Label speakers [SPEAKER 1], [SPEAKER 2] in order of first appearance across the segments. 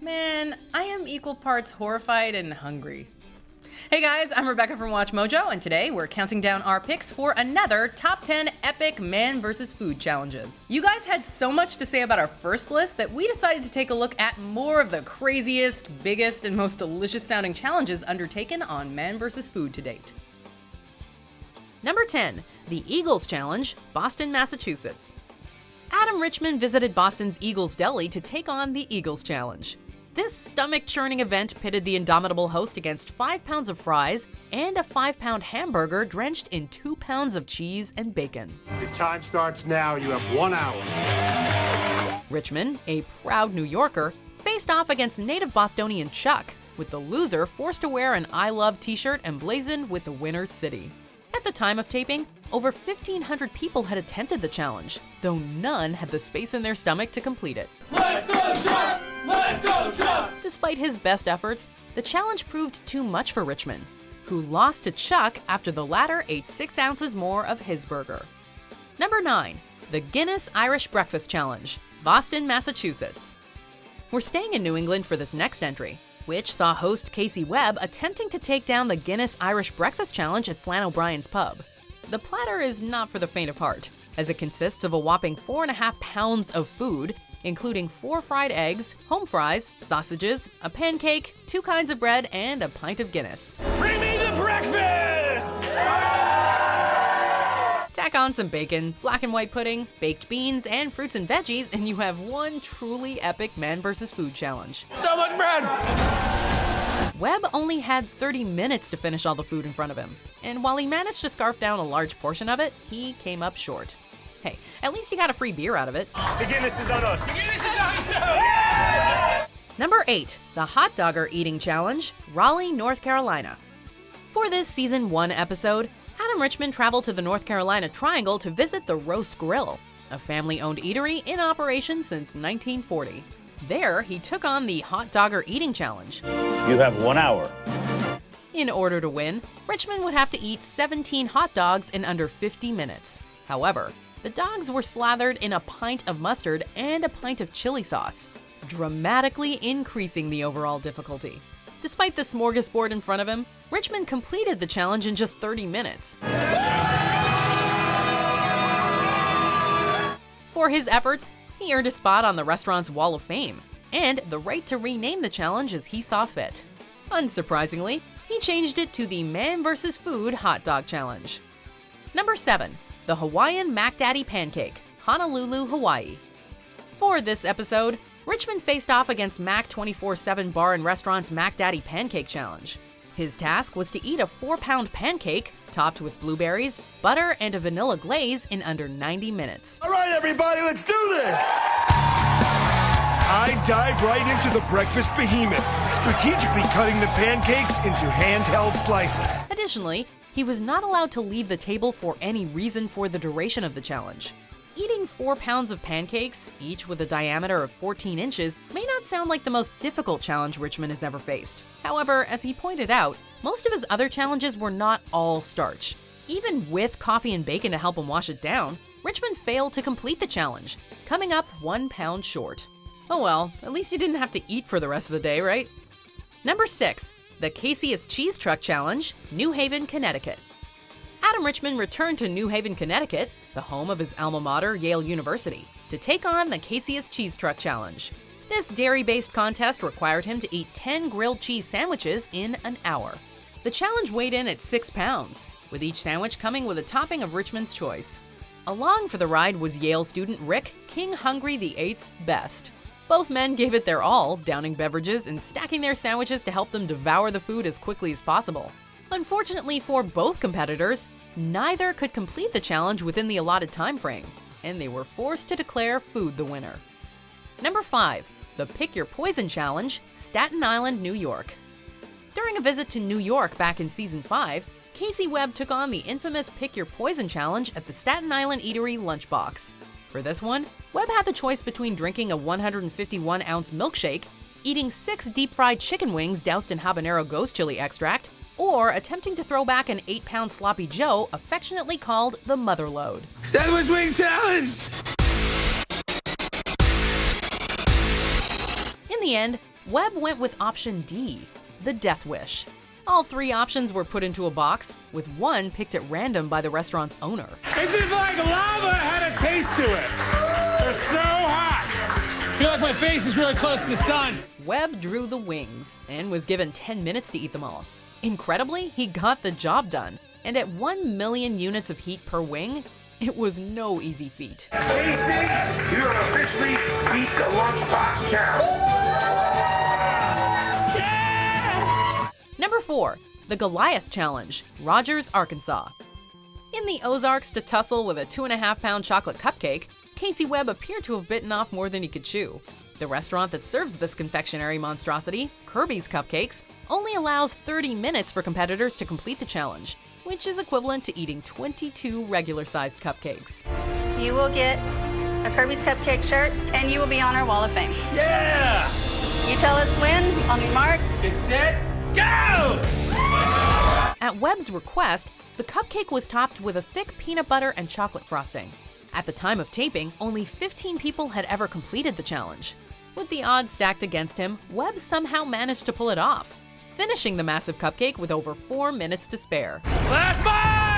[SPEAKER 1] Man, I am equal parts horrified and hungry. Hey guys, I'm Rebecca from WatchMojo, and today we're counting down our picks for another top 10 epic man versus food challenges. You guys had so much to say about our first list that we decided to take a look at more of the craziest, biggest, and most delicious sounding challenges undertaken on man versus food to date. Number 10, the Eagles Challenge, Boston, Massachusetts. Adam Richman visited Boston's Eagles Deli to take on the Eagles Challenge. This stomach-churning event pitted the indomitable host against 5 pounds of fries and a 5-pound hamburger drenched in 2 pounds of cheese and bacon.
[SPEAKER 2] Your time starts now. You have 1 hour.
[SPEAKER 1] Richman, a proud New Yorker, faced off against native Bostonian Chuck, with the loser forced to wear an I Love t-shirt emblazoned with the winner's city. At the time of taping, over 1,500 people had attempted the challenge, though none had the space in their stomach to complete it.
[SPEAKER 3] Let's go, Chuck! Let's go, Chuck!
[SPEAKER 1] Despite his best efforts, the challenge proved too much for Richman, who lost to Chuck after the latter ate 6 ounces more of his burger. Number 9, the Guinness Irish Breakfast Challenge, Boston, Massachusetts. We're staying in New England for this next entry, which saw host Casey Webb attempting to take down the Guinness Irish Breakfast Challenge at Flann O'Brien's pub. The platter is not for the faint of heart, as it consists of a whopping 4.5 pounds of food, including 4 fried eggs, home fries, sausages, a pancake, 2 kinds of bread, and a pint of Guinness.
[SPEAKER 3] Bring me the breakfast!
[SPEAKER 1] Tack on some bacon, black and white pudding, baked beans, and fruits and veggies, and you have one truly epic man versus food challenge.
[SPEAKER 3] So much bread!
[SPEAKER 1] Webb only had 30 minutes to finish all the food in front of him, and while he managed to scarf down a large portion of it, he came up short. Hey, at least he got a free beer out of it.
[SPEAKER 3] The Guinness is on us. The Guinness is on us!
[SPEAKER 1] Number 8, the Hot Dogger Eating Challenge, Raleigh, North Carolina. For this Season 1 episode, Adam Richman traveled to the North Carolina Triangle to visit the Roast Grill, a family-owned eatery in operation since 1940. There, he took on the Hot Dogger Eating Challenge.
[SPEAKER 4] You have 1 hour.
[SPEAKER 1] In order to win, Richman would have to eat 17 hot dogs in under 50 minutes. However, the dogs were slathered in a pint of mustard and a pint of chili sauce, dramatically increasing the overall difficulty. Despite the smorgasbord in front of him, Richman completed the challenge in just 30 minutes. For his efforts, he earned a spot on the restaurant's Wall of Fame, and the right to rename the challenge as he saw fit. Unsurprisingly, he changed it to the Man vs. Food Hot Dog Challenge. Number 7, the Hawaiian Mac Daddy Pancake, Honolulu, Hawaii. For this episode, Richman faced off against Mac 24/7 Bar and Restaurant's Mac Daddy Pancake Challenge. His task was to eat a 4-pound pancake, topped with blueberries, butter, and a vanilla glaze in under 90 minutes.
[SPEAKER 2] All right, everybody, let's do this. I dive right into the breakfast behemoth, strategically cutting the pancakes into handheld slices.
[SPEAKER 1] Additionally, he was not allowed to leave the table for any reason for the duration of the challenge. Eating 4 pounds of pancakes, each with a diameter of 14 inches, may not sound like the most difficult challenge Richman has ever faced. However, as he pointed out, most of his other challenges were not all starch. Even with coffee and bacon to help him wash it down, Richman failed to complete the challenge, coming up 1 pound short. Oh well, at least he didn't have to eat for the rest of the day, right? Number 6, the Caseus Cheese Truck Challenge, New Haven, Connecticut. Adam Richman returned to New Haven, Connecticut, the home of his alma mater, Yale University, to take on the Caseus Cheese Truck Challenge. This dairy-based contest required him to eat 10 grilled cheese sandwiches in an hour. The challenge weighed in at 6 pounds, with each sandwich coming with a topping of Richman's choice. Along for the ride was Yale student Rick King Hungry the 8th Best. Both men gave it their all, downing beverages and stacking their sandwiches to help them devour the food as quickly as possible. Unfortunately for both competitors, neither could complete the challenge within the allotted time frame, and they were forced to declare food the winner. Number 5, the Pick Your Poison Challenge, Staten Island, New York. During a visit to New York back in Season 5, Casey Webb took on the infamous Pick Your Poison Challenge at the Staten Island Eatery Lunchbox. For this one, Webb had the choice between drinking a 151-ounce milkshake, eating 6 deep-fried chicken wings doused in habanero ghost chili extract, or attempting to throw back an 8-pound sloppy joe affectionately called the Motherload.
[SPEAKER 3] Sandwich Wing Challenge!
[SPEAKER 1] In the end, Webb went with option D, the death wish. All 3 options were put into a box, with one picked at random by the restaurant's owner.
[SPEAKER 3] It's just like lava had a taste to it. They're so hot. I feel like my face is really close to the sun.
[SPEAKER 1] Webb drew the wings and was given 10 minutes to eat them all. Incredibly, he got the job done, and at 1 million units of heat per wing, it was no easy feat.
[SPEAKER 4] Casey, you have officially beat the lunchbox challenge.
[SPEAKER 1] Number 4, the Goliath Challenge, Rogers, Arkansas. In the Ozarks to tussle with a 2.5-pound chocolate cupcake, Casey Webb appeared to have bitten off more than he could chew. The restaurant that serves this confectionery monstrosity, Kirby's Cupcakes, only allows 30 minutes for competitors to complete the challenge, which is equivalent to eating 22 regular-sized cupcakes.
[SPEAKER 5] You will get a Kirby's Cupcake shirt, and you will be on our Wall of Fame.
[SPEAKER 3] Yeah!
[SPEAKER 5] You tell us when, on your mark.
[SPEAKER 3] Get set, go!
[SPEAKER 1] At Webb's request, the cupcake was topped with a thick peanut butter and chocolate frosting. At the time of taping, only 15 people had ever completed the challenge. With the odds stacked against him, Webb somehow managed to pull it off, finishing the massive cupcake with over 4 minutes to spare.
[SPEAKER 3] Last bite!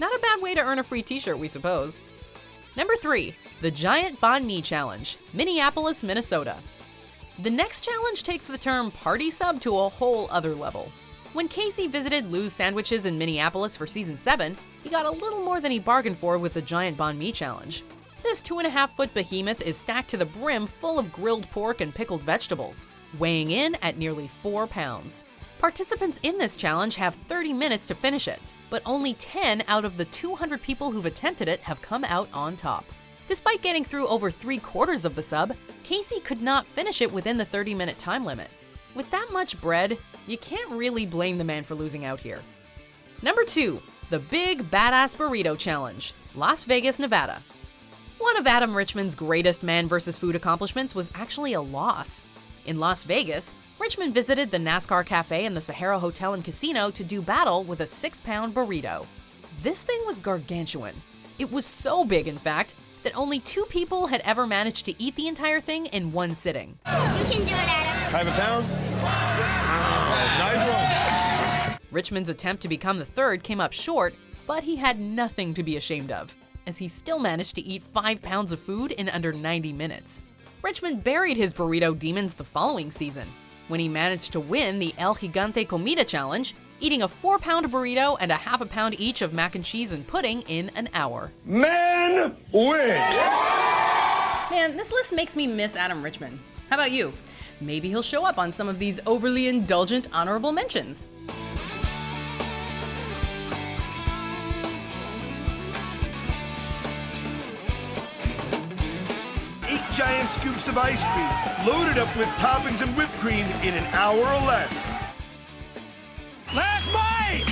[SPEAKER 1] Not a bad way to earn a free t-shirt, we suppose. Number 3, the Giant Banh Mi Challenge, Minneapolis, Minnesota. The next challenge takes the term party sub to a whole other level. When Casey visited Lou's Sandwiches in Minneapolis for season 7, he got a little more than he bargained for with the Giant Banh Mi Challenge. This 2.5-foot behemoth is stacked to the brim full of grilled pork and pickled vegetables, weighing in at nearly 4 pounds. Participants in this challenge have 30 minutes to finish it, but only 10 out of the 200 people who've attempted it have come out on top. Despite getting through over 3/4 of the sub, Casey could not finish it within the 30-minute time limit. With that much bread, you can't really blame the man for losing out here. Number 2, the Big Badass Burrito Challenge, Las Vegas, Nevada. One of Adam Richman's greatest man versus food accomplishments was actually a loss. In Las Vegas, Richman visited the NASCAR Cafe and the Sahara Hotel and Casino to do battle with a 6-pound burrito. This thing was gargantuan. It was so big, in fact, that only 2 people had ever managed to eat the entire thing in one sitting.
[SPEAKER 6] You can do it, Adam.
[SPEAKER 2] 1/2 pound? Nice one.
[SPEAKER 1] Richman's attempt to become the 3rd came up short, but he had nothing to be ashamed of, as he still managed to eat 5 pounds of food in under 90 minutes. Richman buried his burrito demons the following season, when he managed to win the El Gigante Comida Challenge, eating a 4-pound burrito and a 1/2 pound each of mac and cheese and pudding in an hour.
[SPEAKER 2] Men win!
[SPEAKER 1] Man, this list makes me miss Adam Richman. How about you? Maybe he'll show up on some of these overly indulgent honorable mentions.
[SPEAKER 2] Giant scoops of ice cream, loaded up with toppings and whipped cream in an hour or less.
[SPEAKER 3] Last bite!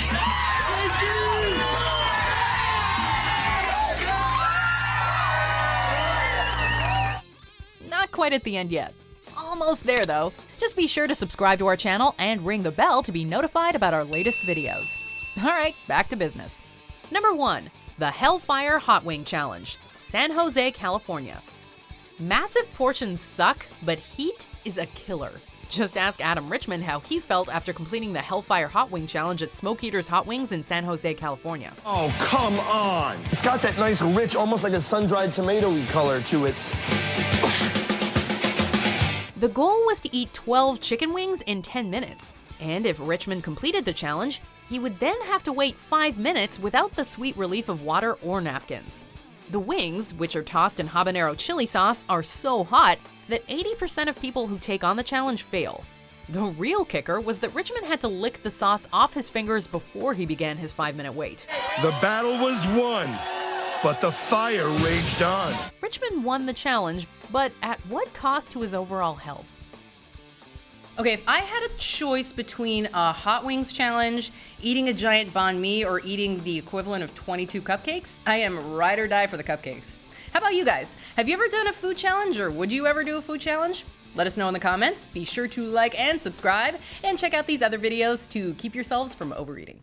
[SPEAKER 1] Not quite at the end yet. Almost there though. Just be sure to subscribe to our channel and ring the bell to be notified about our latest videos. Alright, back to business. Number 1, the Hellfire Hot Wing Challenge, San Jose, California. Massive portions suck, but heat is a killer. Just ask Adam Richman how he felt after completing the Hellfire Hot Wing Challenge at Smoke Eater's Hot Wings in San Jose, California.
[SPEAKER 2] Oh, come on.
[SPEAKER 7] It's got that nice, rich, almost like a sun-dried tomato-y color to it.
[SPEAKER 1] The goal was to eat 12 chicken wings in 10 minutes. And if Richman completed the challenge, he would then have to wait 5 minutes without the sweet relief of water or napkins. The wings, which are tossed in habanero chili sauce, are so hot that 80% of people who take on the challenge fail. The real kicker was that Richman had to lick the sauce off his fingers before he began his 5-minute wait.
[SPEAKER 2] The battle was won, but the fire raged on.
[SPEAKER 1] Richman won the challenge, but at what cost to his overall health? Okay, if I had a choice between a hot wings challenge, eating a giant banh mi, or eating the equivalent of 22 cupcakes, I am ride or die for the cupcakes. How about you guys? Have you ever done a food challenge, or would you ever do a food challenge? Let us know in the comments. Be sure to like and subscribe, and check out these other videos to keep yourselves from overeating.